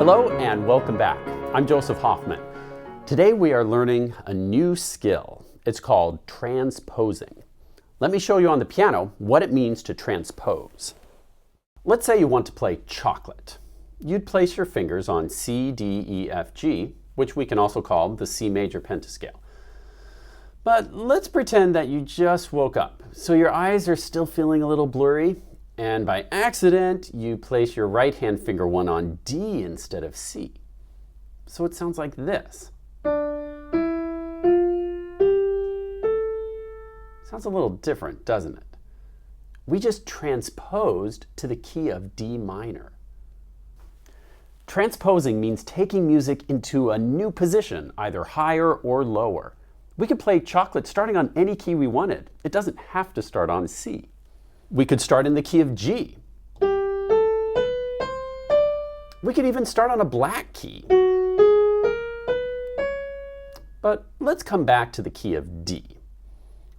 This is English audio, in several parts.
Hello and welcome back. I'm Joseph Hoffman. Today we are learning a new skill. It's called transposing. Let me show you on the piano what it means to transpose. Let's say you want to play chocolate. You'd place your fingers on C, D, E, F, G, which we can also call the C major pentascale. But let's pretend that you just woke up, so your eyes are still feeling a little blurry, and by accident, you place your right hand finger one on D instead of C. So it sounds like this. Sounds a little different, doesn't it? We just transposed to the key of D minor. Transposing means taking music into a new position, either higher or lower. We could play chocolate starting on any key we wanted. It doesn't have to start on C. We could start in the key of G. We could even start on a black key. But let's come back to the key of D.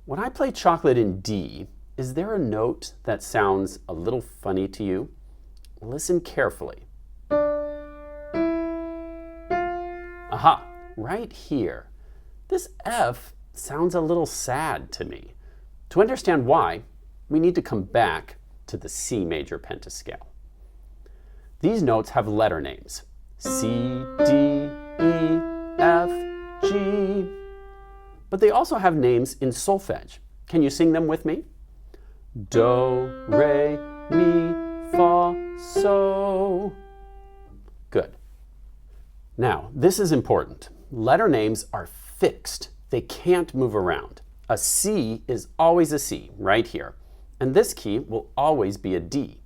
When I play chocolate in D, is there a note that sounds a little funny to you? Listen carefully. Aha, right here. This F sounds a little sad to me. To understand why, we need to come back to the C major pentascale. These notes have letter names: C, D, E, F, G. But they also have names in solfege. Can you sing them with me? Do, re, mi, fa, so. Good. Now, this is important. Letter names are fixed. They can't move around. A C is always a C, right here. And this key will always be a D.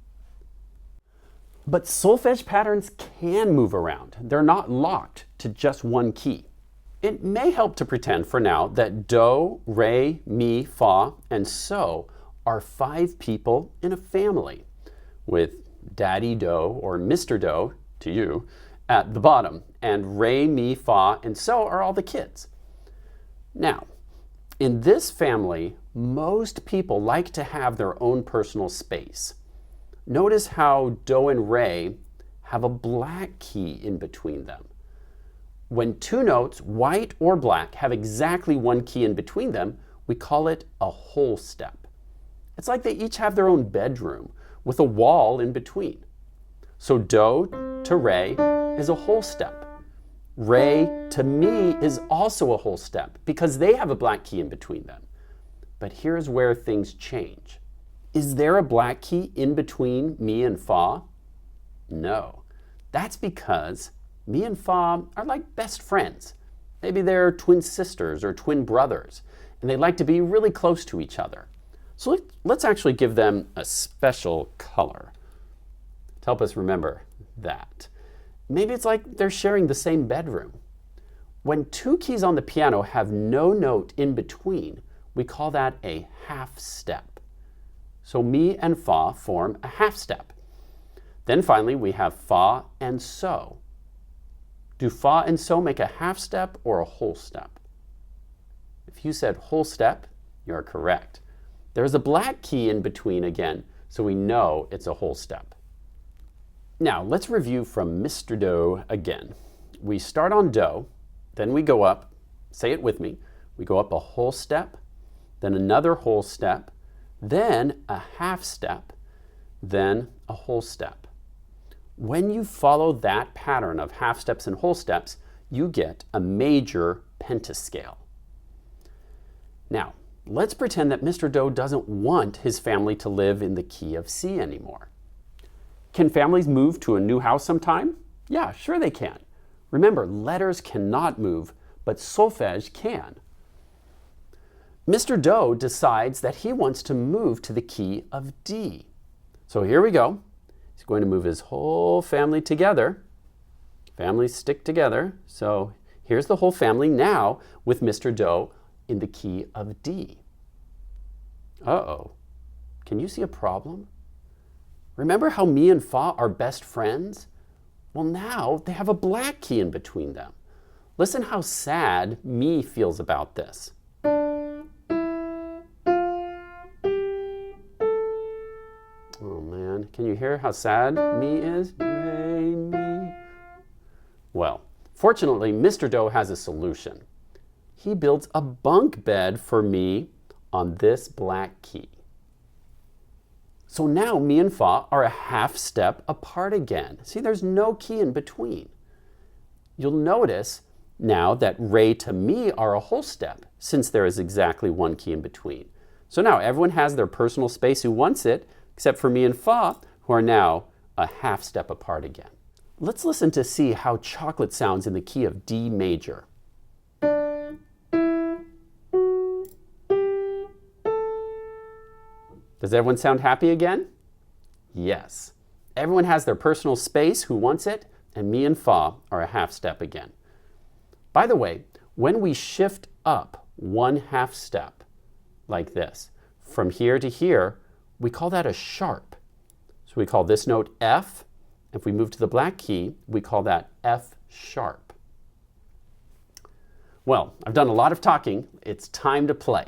But solfege patterns can move around. They're not locked to just one key. It may help to pretend for now that do, re, mi, fa, and so are 5 people in a family, with Daddy Do or Mr. Do, to you, at the bottom, and re, mi, fa, and so are all the kids. Now, in this family, most people like to have their own personal space. Notice how do and re have a black key in between them. When 2 notes, white or black, have exactly one key in between them, we call it a whole step. It's like they each have their own bedroom with a wall in between. So do to re is a whole step. Re to mi is also a whole step because they have a black key in between them. But here's where things change. Is there a black key in between mi and fa? No. That's because mi and fa are like best friends. Maybe they're twin sisters or twin brothers, and they like to be really close to each other. So let's actually give them a special color to help us remember that. Maybe it's like they're sharing the same bedroom. When 2 keys on the piano have no note in between, we call that a half step. So mi and fa form a half step. Then finally we have fa and so. Do fa and so make a half step or a whole step? If you said whole step, you're correct. There's a black key in between again, so we know it's a whole step. Now, let's review from Mr. Do again. We start on do, then we go up, say it with me, we go up a whole step, then another whole step, then a half step, then a whole step. When you follow that pattern of half steps and whole steps, you get a major pentascale. Now, let's pretend that Mr. Do doesn't want his family to live in the key of C anymore. Can families move to a new house sometime? Yeah, sure they can. Remember, letters cannot move, but solfege can. Mr. Do decides that he wants to move to the key of D. So here we go. He's going to move his whole family together. Families stick together. So here's the whole family now with Mr. Do in the key of D. Uh-oh. Can you see a problem? Remember how mi and fa are best friends? Well, now they have a black key in between them. Listen how sad mi feels about this. Oh man, can you hear how sad mi is? Re, mi. Well, fortunately, Mr. Do has a solution. He builds a bunk bed for me on this black key. So now mi and fa are a half step apart again. See, there's no key in between. You'll notice now that re to mi are a whole step, since there is exactly one key in between. So now everyone has their personal space who wants it, except for mi and fa, who are now a half step apart again. Let's listen to see how chocolate sounds in the key of D major. Does everyone sound happy again? Yes. Everyone has their personal space who wants it, and mi and fa are a half step again. By the way, when we shift up one half step, like this, from here to here, we call that a sharp. So we call this note F. If we move to the black key, we call that F sharp. Well, I've done a lot of talking. It's time to play.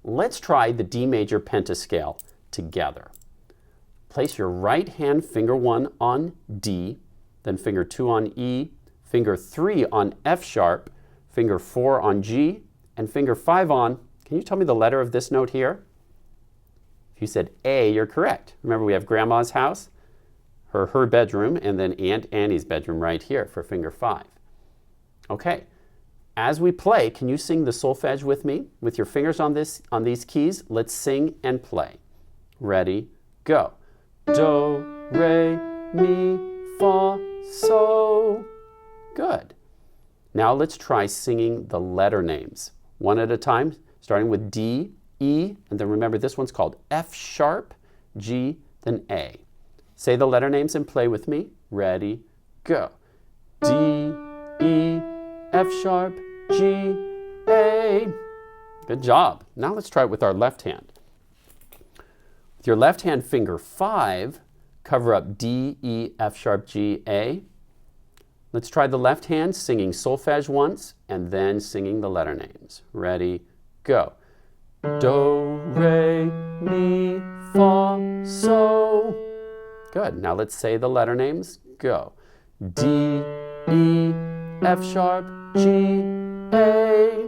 Let's try the D major pentascale together. Place your right hand finger 1 on D, then finger 2 on E, finger 3 on F sharp, finger 4 on G, and finger 5 on, can you tell me the letter of this note here? If you said A, you're correct. Remember, we have Grandma's house, her bedroom, and then Aunt Annie's bedroom right here for finger 5. Okay. As we play, can you sing the solfege with me? With your fingers on these keys, let's sing and play. Ready, go. Do, re, mi, fa, so. Good. Now let's try singing the letter names, one at a time, starting with D, E, and then remember this one's called F sharp, G, then A. Say the letter names and play with me. Ready, go. D, E, F sharp, G, A. Good job. Now let's try it with our left hand. With your left hand finger 5, cover up D, E, F sharp, G, A. Let's try the left hand singing solfege once and then singing the letter names. Ready, go. Do, re, mi, fa, so. Good. Now let's say the letter names. Go. D, E, F sharp, G, A.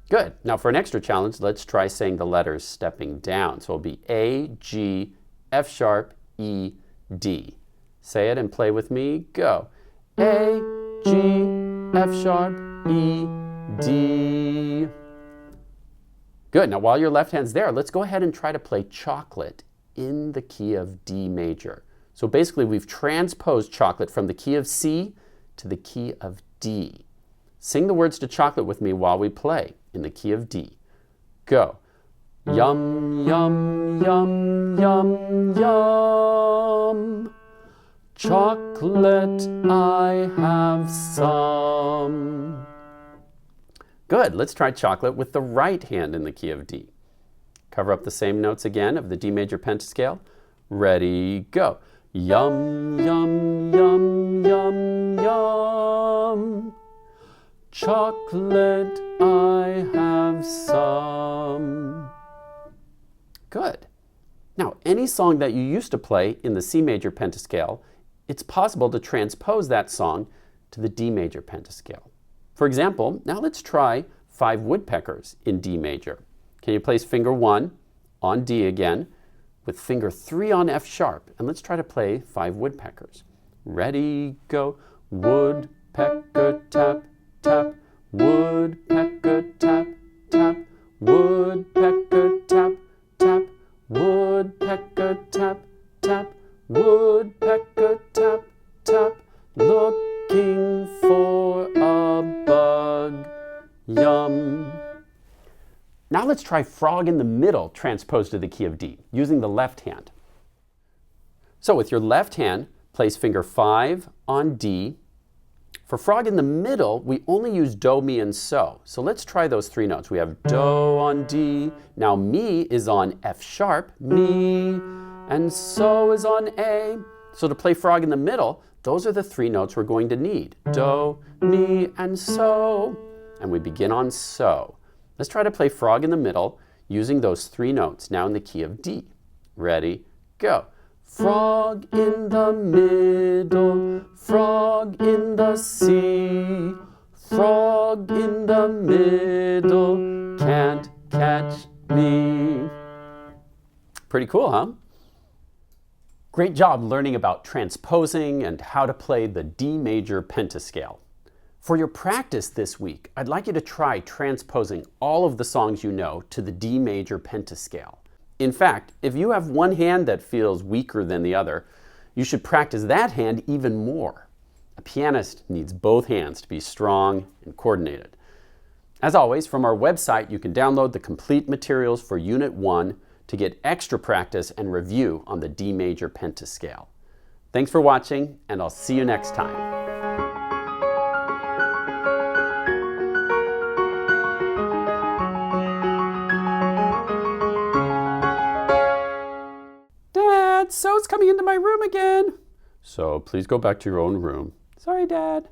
Good. Now for an extra challenge, let's try saying the letters stepping down. So it'll be A, G, F sharp, E, D. Say it and play with me. Go. A, G, F sharp, E, D. Good. Now while your left hand's there, let's go ahead and try to play chocolate in the key of D major. So basically we've transposed chocolate from the key of C to the key of D. Sing the words to chocolate with me while we play in the key of D. Go. Yum, yum, yum, yum, yum. Chocolate I have some. Good. Let's try chocolate with the right hand in the key of D. Cover up the same notes again of the D major pentascale. Ready, go. Yum, yum, yum, yum, yum. Chocolate I have some. Good. Now, any song that you used to play in the C major pentascale, it's possible to transpose that song to the D major pentascale. For example, now let's try 5 woodpeckers in D major. Can you place finger 1 on D again with finger 3 on F sharp? And let's try to play 5 woodpeckers. Ready, go. Woodpecker tap, tap. Woodpecker tap, tap. Woodpecker tap, tap. Woodpecker tap, tap. Woodpecker tap, tap. Looking for a bug. Yum. Now let's try frog in the middle transposed to the key of D, using the left hand. So with your left hand, place finger 5 on D. For frog in the middle, we only use do, mi, and so. So let's try those 3 notes. We have do on D. Now mi is on F sharp, mi, and so is on A. So to play frog in the middle, those are the 3 notes we're going to need. Do, mi, and so. And we begin on so. Let's try to play frog in the middle using those 3 notes, now in the key of D. Ready, go. Frog in the middle, frog in the sea. Frog in the middle, can't catch me. Pretty cool, huh? Great job learning about transposing and how to play the D major pentascale. For your practice this week, I'd like you to try transposing all of the songs you know to the D major pentascale. In fact, if you have one hand that feels weaker than the other, you should practice that hand even more. A pianist needs both hands to be strong and coordinated. As always, from our website, you can download the complete materials for Unit 1 to get extra practice and review on the D major pentascale. Thanks for watching, and I'll see you next time. Dad, So's coming into my room again. So please go back to your own room. Sorry, Dad.